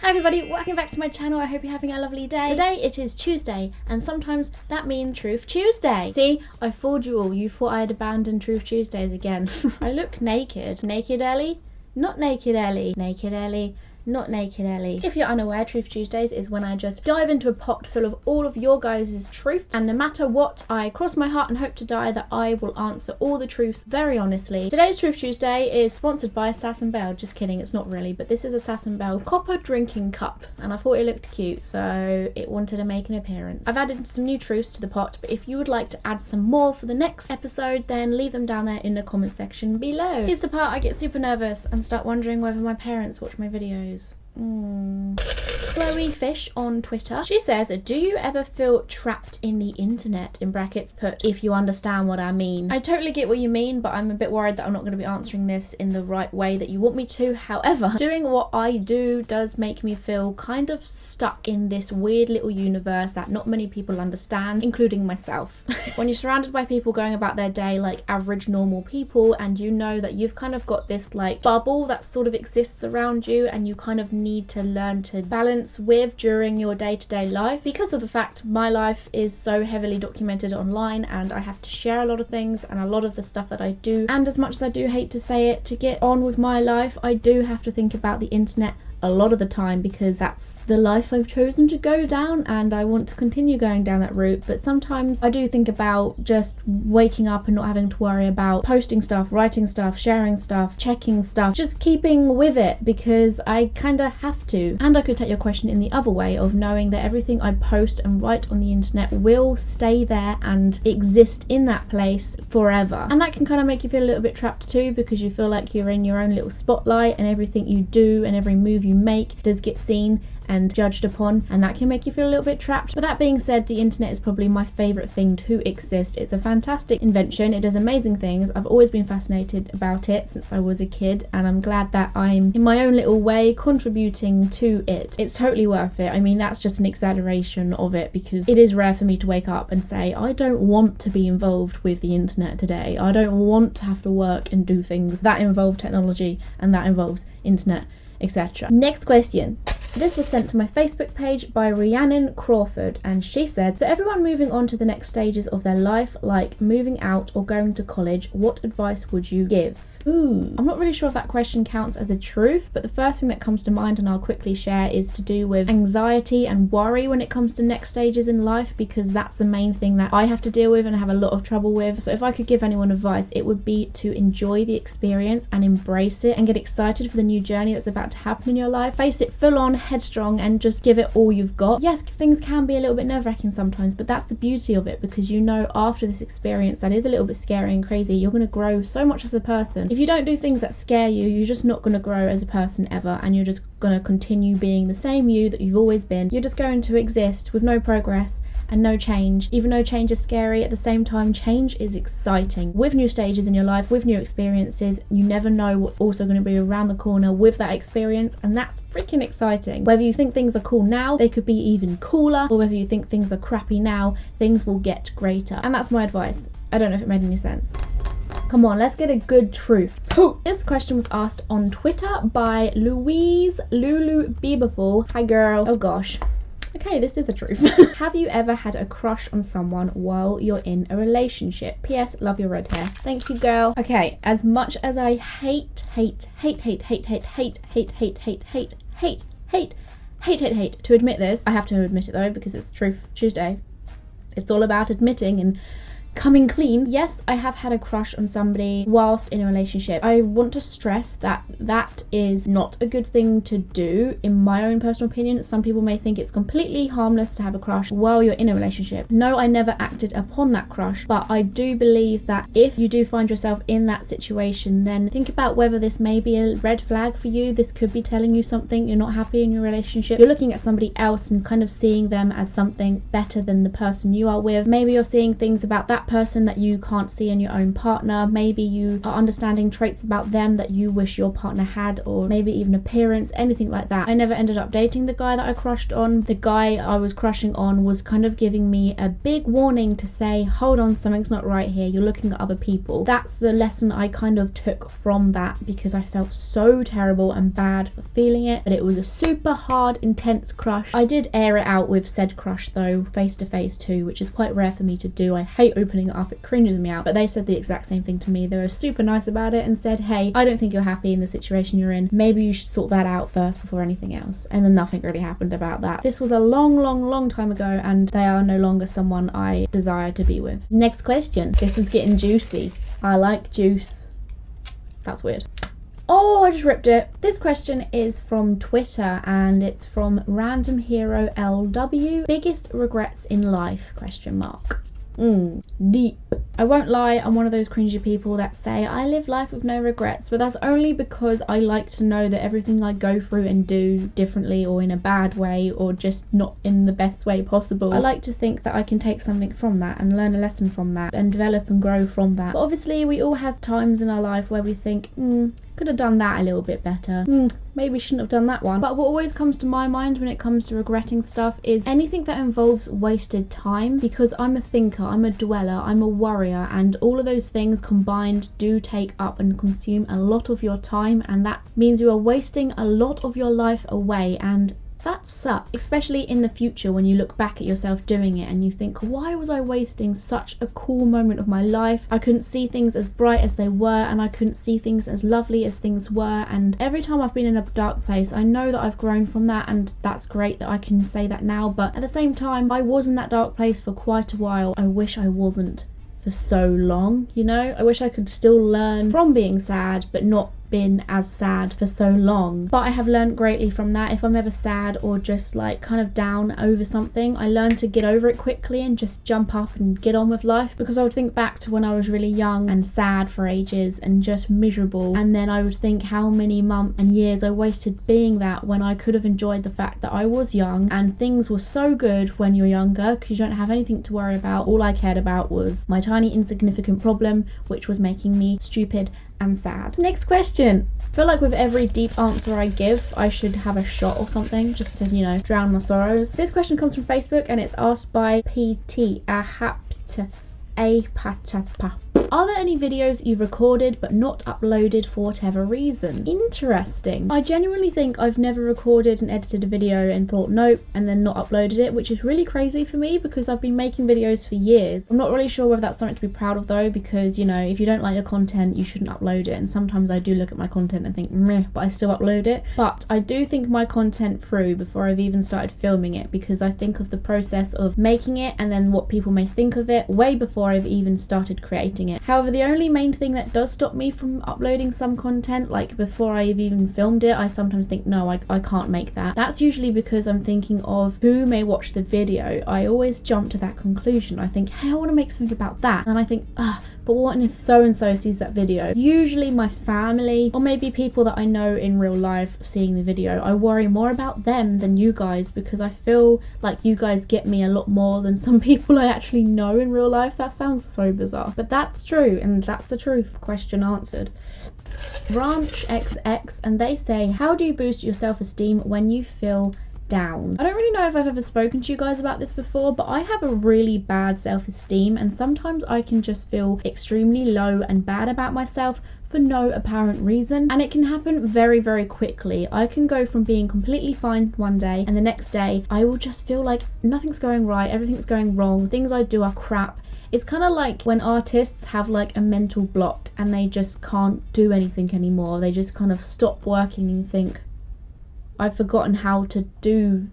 Hi everybody, welcome back to my channel. I hope you're having a lovely day. Today it is Tuesday, and sometimes that means Truth Tuesday. See, I fooled you all. You thought I had abandoned Truth Tuesdays again. I look naked. Naked Ellie? Not naked Ellie. Naked Ellie. Not naked Ellie. If you're unaware, Truth Tuesdays is when I just dive into a pot full of all of your guys' truths, and no matter what, I cross my heart and hope to die that I will answer all the truths very honestly. Today's Truth Tuesday is sponsored by Sass & Belle. Just kidding, it's not really, but this is a Sass & Belle copper drinking cup, and I thought it looked cute, so it wanted to make an appearance. I've added some new truths to the pot, but if you would like to add some more for the next episode, then leave them down there in the comment section below. Here's the part I get super nervous and start wondering whether my parents watch my videos. Chloe Fish on Twitter, she says, do you ever feel trapped in the internet, in brackets put, if you understand what I mean? I totally get what you mean, but I'm a bit worried that I'm not going to be answering this in the right way that you want me to. However, doing what I do does make me feel kind of stuck in this weird little universe that not many people understand, including myself. When you're surrounded by people going about their day like average normal people, and you know that you've kind of got this like bubble that sort of exists around you, and you kind of need to learn to balance with during your day-to-day life. Because of the fact my life is so heavily documented online and I have to share a lot of things and a lot of the stuff that I do, and as much as I do hate to say it, to get on with my life I do have to think about the internet a lot of the time, because that's the life I've chosen to go down and I want to continue going down that route. But sometimes I do think about just waking up and not having to worry about posting stuff, writing stuff, sharing stuff, checking stuff, just keeping with it, because I kind of have to. And I could take your question in the other way of knowing that everything I post and write on the internet will stay there and exist in that place forever. And that can kind of make you feel a little bit trapped too, because you feel like you're in your own little spotlight and everything you do and every move you make does get seen and judged upon, and that can make you feel a little bit trapped. But that being said, the internet is probably my favourite thing to exist. It's a fantastic invention, it does amazing things. I've always been fascinated about it since I was a kid, and I'm glad that I'm in my own little way contributing to it. It's totally worth it. I mean, that's just an exaggeration of it, because it is rare for me to wake up and say I don't want to be involved with the internet today. I don't want to have to work and do things that involve technology and that involves internet, etc. Next question. This was sent to my Facebook page by Rhiannon Crawford, and she says, for everyone moving on to the next stages of their life, like moving out or going to college, what advice would you give? Ooh, I'm not really sure if that question counts as a truth, but the first thing that comes to mind, and I'll quickly share, is to do with anxiety and worry when it comes to next stages in life, because that's the main thing that I have to deal with and have a lot of trouble with. So if I could give anyone advice, it would be to enjoy the experience and embrace it and get excited for the new journey that's about to happen in your life. Face it full on, headstrong, and just give it all you've got. Yes, things can be a little bit nerve-wracking sometimes, but that's the beauty of it, because you know after this experience that is a little bit scary and crazy, you're going to grow so much as a person. If you don't do things that scare you, you're just not going to grow as a person ever, and you're just going to continue being the same you that you've always been. You're just going to exist with no progress and no change. Even though change is scary, at the same time change is exciting. With new stages in your life, with new experiences, you never know what's also going to be around the corner with that experience, and that's freaking exciting. Whether you think things are cool now, they could be even cooler, or whether you think things are crappy now, things will get greater. And that's my advice. I don't know if it made any sense. Come on, let's get a good truth. This question was asked on Twitter by Louise Lulu Bieberful. Hi girl. Oh gosh. Okay, this is the truth. Have you ever had a crush on someone while you're in a relationship? P.S. Love your red hair. Thank you, girl. Okay, as much as I hate to admit this, I have to admit it though, because it's Truth Tuesday. It's all about admitting and coming clean. Yes, I have had a crush on somebody whilst in a relationship. I want to stress that that is not a good thing to do, in my own personal opinion. Some people may think it's completely harmless to have a crush while you're in a relationship. No, I never acted upon that crush, but I do believe that if you do find yourself in that situation, then think about whether this may be a red flag for you. This could be telling you something. You're not happy in your relationship. You're looking at somebody else and kind of seeing them as something better than the person you are with. Maybe you're seeing things about that person that you can't see in your own partner. Maybe you are understanding traits about them that you wish your partner had, or maybe even appearance, anything like that. I never ended up dating the guy that I crushed on. The guy I was crushing on was kind of giving me a big warning to say, hold on, something's not right here, you're looking at other people. That's the lesson I kind of took from that, because I felt so terrible and bad for feeling it. But it was a super hard, intense crush. I did air it out with said crush though, face to face too, which is quite rare for me to do. I hate opening it up, it cringes me out. But they said the exact same thing to me. They were super nice about it and said, hey, I don't think you're happy in the situation you're in. Maybe you should sort that out first before anything else. And then nothing really happened about that. This was a long time ago, and they are no longer someone I desire to be with. Next question. This is getting juicy. I like juice. That's weird. Oh, I just ripped it. This question is from Twitter, and it's from Random Hero LW. Biggest regrets in life? Question mark. Deep. I won't lie, I'm one of those cringy people that say I live life with no regrets, but that's only because I like to know that everything I go through and do differently, or in a bad way, or just not in the best way possible, I like to think that I can take something from that and learn a lesson from that and develop and grow from that. But obviously we all have times in our life where we think, could have done that a little bit better. Maybe shouldn't have done that one. But what always comes to my mind when it comes to regretting stuff is anything that involves wasted time, because I'm a thinker, I'm a dweller, I'm a worrier, and all of those things combined do take up and consume a lot of your time, and that means you are wasting a lot of your life away, and that sucks, especially in the future when you look back at yourself doing it and you think, why was I wasting such a cool moment of my life? I couldn't see things as bright as they were, and I couldn't see things as lovely as things were. And every time I've been in a dark place, I know that I've grown from that, and that's great that I can say that now. But at the same time, I was in that dark place for quite a while. I wish I wasn't for so long, you know? I wish I could still learn from being sad, but not been as sad for so long. But I have learned greatly from that. If I'm ever sad or just like kind of down over something, I learn to get over it quickly and just jump up and get on with life, because I would think back to when I was really young and sad for ages and just miserable, and then I would think how many months and years I wasted being that, when I could have enjoyed the fact that I was young and things were so good when you're younger, because you don't have anything to worry about. All I cared about was my tiny insignificant problem, which was making me stupid and sad. Next question. I feel like with every deep answer I give, I should have a shot or something just to, you know, drown my sorrows. This question comes from Facebook, and it's asked by PT Ahapta. Are there any videos you've recorded but not uploaded for whatever reason? Interesting. I genuinely think I've never recorded and edited a video and thought nope, and then not uploaded it, which is really crazy for me because I've been making videos for years. I'm not really sure whether that's something to be proud of though, because, you know, if you don't like your content, you shouldn't upload it. And sometimes I do look at my content and think, meh, but I still upload it. But I do think my content through before I've even started filming it, because I think of the process of making it and then what people may think of it way before I've even started creating it. However, the only main thing that does stop me from uploading some content, like before I've even filmed it, I sometimes think, no, I can't make that. That's usually because I'm thinking of who may watch the video. I always jump to that conclusion. I think, hey, I want to make something about that. And I think, but what if so-and-so sees that video? Usually my family, or maybe people that I know in real life seeing the video. I worry more about them than you guys, because I feel like you guys get me a lot more than some people I actually know in real life. That sounds so bizarre, but that's true, and that's the truth. Question answered. Ranch XX, and they say, how do you boost your self-esteem when you feel down? I don't really know if I've ever spoken to you guys about this before, but I have a really bad self-esteem, and sometimes I can just feel extremely low and bad about myself for no apparent reason, and it can happen very, very quickly. I can go from being completely fine one day, and the next day I will just feel like nothing's going right, everything's going wrong, things I do are crap. It's kind of like when artists have like a mental block and they just can't do anything anymore. They just kind of stop working and think, I've forgotten how to do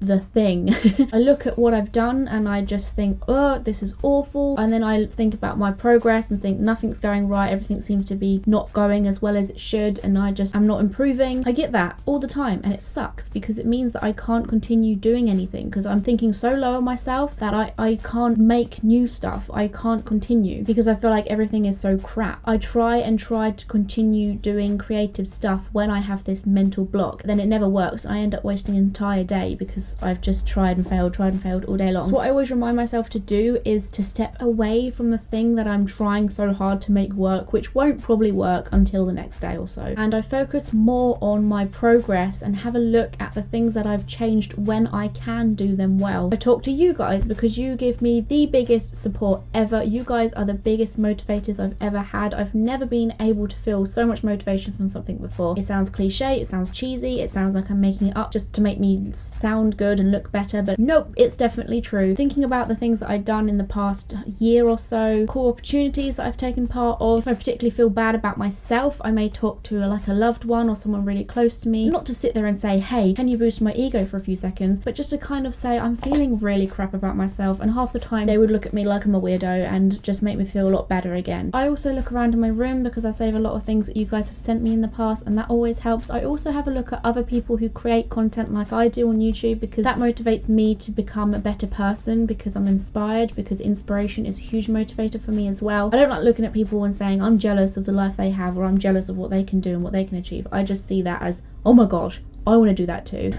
the thing. I look at what I've done and I just think, oh, this is awful, and then I think about my progress and think nothing's going right, everything seems to be not going as well as it should, and I'm not improving. I get that all the time, and it sucks because it means that I can't continue doing anything, because I'm thinking so low of myself that I can't make new stuff. I can't continue because I feel like everything is so crap. I try to continue doing creative stuff when I have this mental block, then it never works, and I end up wasting an entire day because because I've just tried and failed all day long. So what I always remind myself to do is to step away from the thing that I'm trying so hard to make work, which won't probably work until the next day or so. And I focus more on my progress and have a look at the things that I've changed when I can do them well. I talk to you guys because you give me the biggest support ever. You guys are the biggest motivators I've ever had. I've never been able to feel so much motivation from something before. It sounds cliche, it sounds cheesy, it sounds like I'm making it up just to make me sound good and look better, but nope, it's definitely true. Thinking about the things that I've done in the past year or so, cool opportunities that I've taken part of, if I particularly feel bad about myself, I may talk to like a loved one or someone really close to me, not to sit there and say, hey, can you boost my ego for a few seconds, but just to kind of say I'm feeling really crap about myself, and half the time they would look at me like I'm a weirdo and just make me feel a lot better again. I also look around in my room because I save a lot of things that you guys have sent me in the past, and that always helps. I also have a look at other people who create content like I do on YouTube, because that motivates me to become a better person, because I'm inspired, because inspiration is a huge motivator for me as well. I don't like looking at people and saying I'm jealous of the life they have, or I'm jealous of what they can do and what they can achieve. I just see that as, oh my gosh, I want to do that too.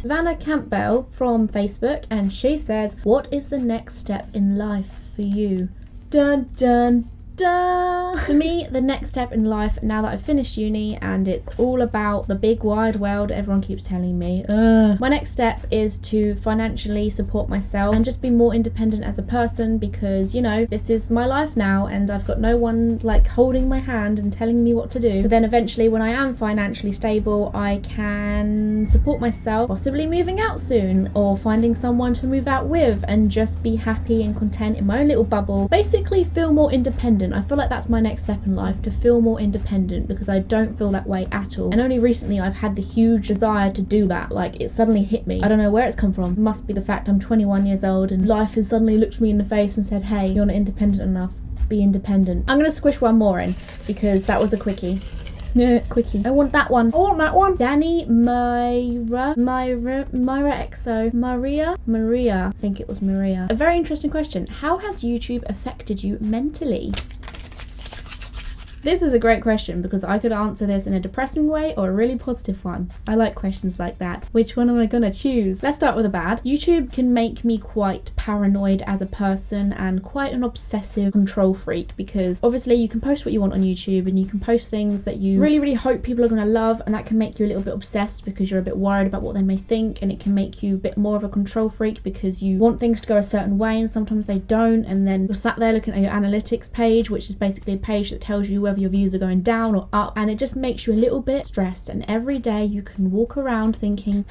Vanna Campbell from Facebook, and she says, what is the next step in life for you? Dun dun dun. For me, the next step in life, now that I've finished uni and it's all about the big wide world everyone keeps telling me, my next step is to financially support myself and just be more independent as a person, because, you know, this is my life now and I've got no one like holding my hand and telling me what to do. So then eventually, when I am financially stable, I can support myself, possibly moving out soon or finding someone to move out with, and just be happy and content in my own little bubble. Basically feel more independent. I feel like that's my next step in life, to feel more independent, because I don't feel that way at all. And only recently I've had the huge desire to do that. Like, it suddenly hit me. I don't know where it's come from. It must be the fact I'm 21 years old and life has suddenly looked me in the face and said, hey, you're not independent enough. Be independent. I'm gonna squish one more in because that was a quickie. Quickie. I want that one. Danny Myra Exo. Maria. I think it was Maria. A very interesting question. How has YouTube affected you mentally? This is a great question because I could answer this in a depressing way or a really positive one. I like questions like that. Which one am I gonna choose? Let's start with a bad. YouTube can make me quite paranoid as a person and quite an obsessive control freak, because obviously you can post what you want on YouTube and you can post things that you really hope people are gonna love, and that can make you a little bit obsessed because you're a bit worried about what they may think, and it can make you a bit more of a control freak because you want things to go a certain way and sometimes they don't, and then you're sat there looking at your analytics page, which is basically a page that tells you whether your views are going down or up, and it just makes you a little bit stressed. And every day you can walk around thinking,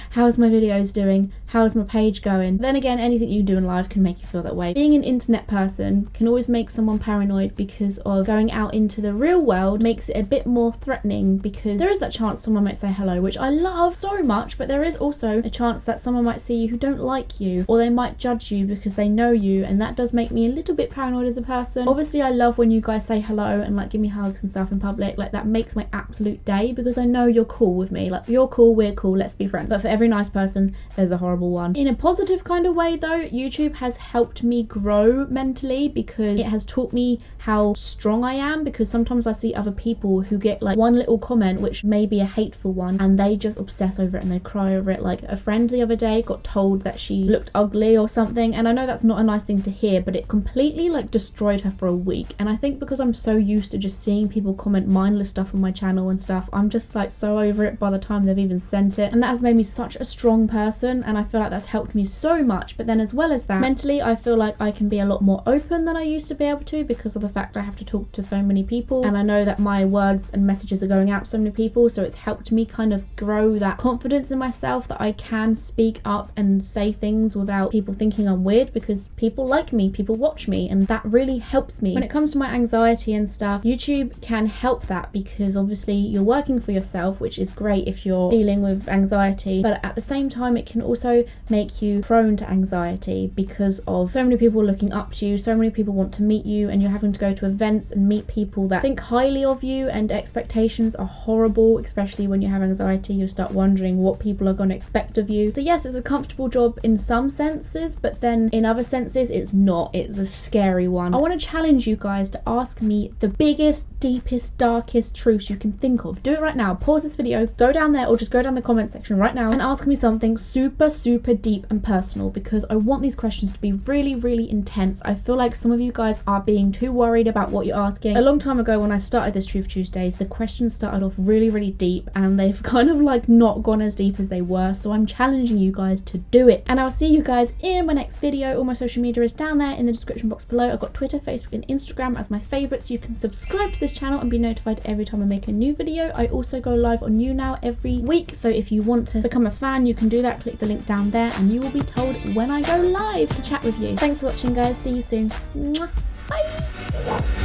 how's my videos doing? How's my page going? Then again, anything you do in life can make you feel that way. Being an internet person can always make someone paranoid because of going out into the real world makes it a bit more threatening, because there is that chance someone might say hello, which I love so much, but there is also a chance that someone might see you who don't like you, or they might judge you because they know you, and that does make me a little bit paranoid as a person. Obviously, I love when you guys say hello and like give me hugs and stuff in public. Like, that makes my absolute day because I know you're cool with me. Like, you're cool, we're cool, let's be friends. But for every nice person, there's a horrible one. In a positive kind of way though, YouTube has helped me grow mentally because it has taught me how strong I am, because sometimes I see other people who get like one little comment which may be a hateful one and they just obsess over it and they cry over it. Like, a friend the other day got told that she looked ugly or something, and I know that's not a nice thing to hear, but it completely like destroyed her for a week. And I think because I'm so used to just seeing people comment mindless stuff on my channel and stuff, I'm just like so over it by the time they've even sent it, and that has made me such a strong person, and I feel like that's helped me so much. But then as well as that, mentally I feel like I can be a lot more open than I used to be able to, because of the fact I have to talk to so many people, and I know that my words and messages are going out to so many people, so it's helped me kind of grow that confidence in myself that I can speak up and say things without people thinking I'm weird, because people like me, people watch me, and that really helps me. When it comes to my anxiety and stuff, YouTube can help that, because obviously you're working for yourself, which is great if you're dealing with anxiety, but at the same time it can also also make you prone to anxiety because of so many people looking up to you, so many people want to meet you, and you're having to go to events and meet people that think highly of you, and expectations are horrible, especially when you have anxiety. You'll start wondering what people are going to expect of you. So yes, it's a comfortable job in some senses, but then in other senses it's not. It's a scary one. I want to challenge you guys to ask me the biggest, deepest, darkest truths you can think of. Do it right now. Pause this video, go down there, or just go down the comment section right now and ask me something super deep and personal, because I want these questions to be really intense. I feel like some of you guys are being too worried about what you're asking. A long time ago when I started this Truth Tuesdays, the questions started off really deep, and they've kind of like not gone as deep as they were, so I'm challenging you guys to do it. And I'll see you guys in my next video. All my social media is down there in the description box below. I've got Twitter, Facebook and Instagram as my favourites. You can subscribe to this channel and be notified every time I make a new video. I also go live on YouNow every week, so if you want to become a fan, you can do that. Click the link down there and you will be told when I go live to chat with you. Thanks for watching, guys. See you soon. Mwah. Bye.